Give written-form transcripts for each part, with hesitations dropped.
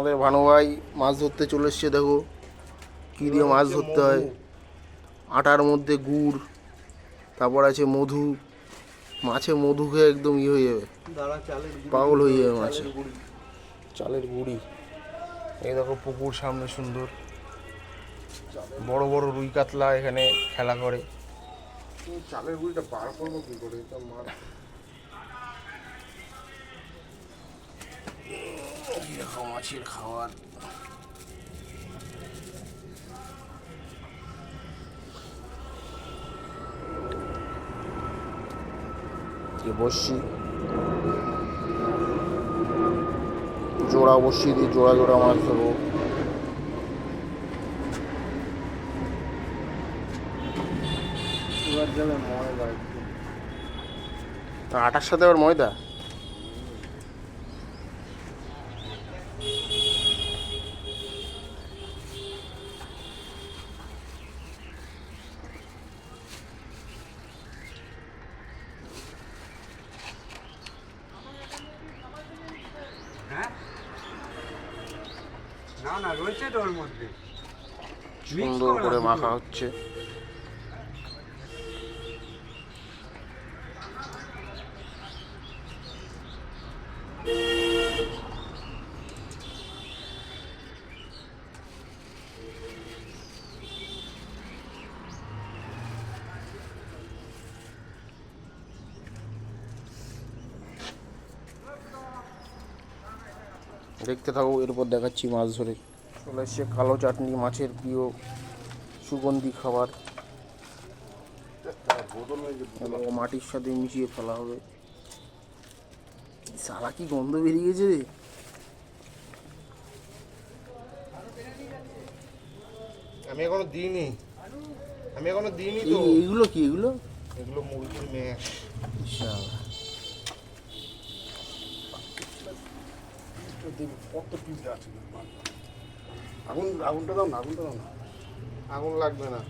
আমাদের ভানু ভাই মাছ ধরতে চলে এসছে। দেখো কী দিয়ে মাছ ধরতে হয়। আটার মধ্যে গুড়, তারপর আছে মধু। মাছে মধু খেয়ে একদম ইয়ে হয়ে যাবে, পাগল হয়ে যাবে মাছে। চালের গুঁড়ি। এই দেখো পুকুর সামনে সুন্দর, বড় বড় রুই কাতলা এখানে খেলা করে। চালের গুঁড়িটা বার করবো কি করে? মাছের খাবার। বসছি, জোড়া বসিয়ে দিই, জোড়া জোড়া মাছ ধরবো। তা আটার সাথে আবার ময়দা? না না, রয়েছে তো ওর মধ্যে। সুন্দর করে মাখা হচ্ছে। দেখতে থাকো, এরপর দেখাচ্ছি মাছ ধরে। চলে এসছে কালো চাটনি, মাছের প্রিয় সুগন্ধি খাবার। মাটির সাথে মিশিয়ে ফেলা হবে। সারা কি গন্ধ বেরিয়ে গেছে রে। আমি এখনো দিইনি তো। এইগুলো কি? এগুলো মুরগির ম্যাশ। কত পিঁপড়ে আছে। আগুনটা দাও না, আগুন লাগবে না।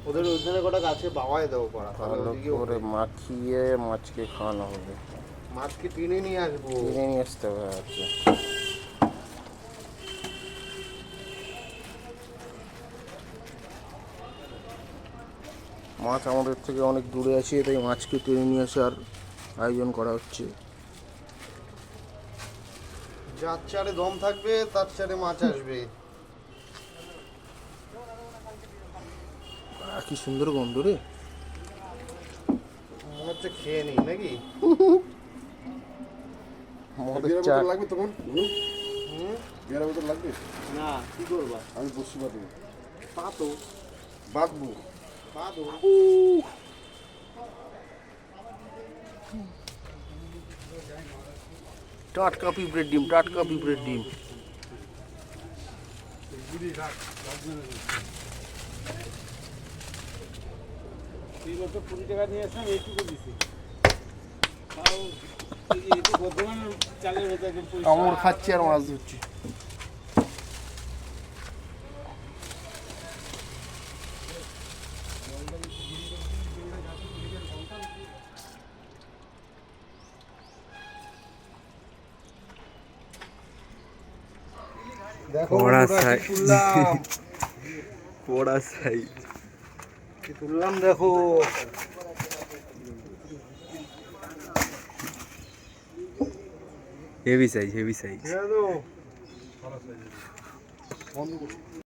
ওদের ওইখানে কটা গাছে বাওয়ায় দেবো করা, ভালো করে মাখিয়ে মাছকে খাওয়ানো হবে। মাছকে টেনে নিয়ে আসবো, টেনে নিয়ে আসতে হবে। আচ্ছা, মাছ আমাদের থেকে অনেক দূরে আছে, তাই মাছকে টেনে নিয়ে আসার আয়োজন করা হচ্ছে। যার চারে দম থাকবে তার চারে মাছ আসবে। কি সুন্দর গন্ধ রে। মনে হচ্ছে খেয়ে নিই নাকি? মদের চা লাগবে তখন। বিয়ারের বোতল লাগবে না? কি করবা? আমি বসি বাঁধবো। বাঁধবো। টাটকা পিঁপড়ের ডিম। তুই বলতো 20 টাকা নিয়ে আসলাম, এইটুকু দিছি। কামড় খাচ্ছি আর মাছ ধরছি। তুললাম দেখো। Heavy size.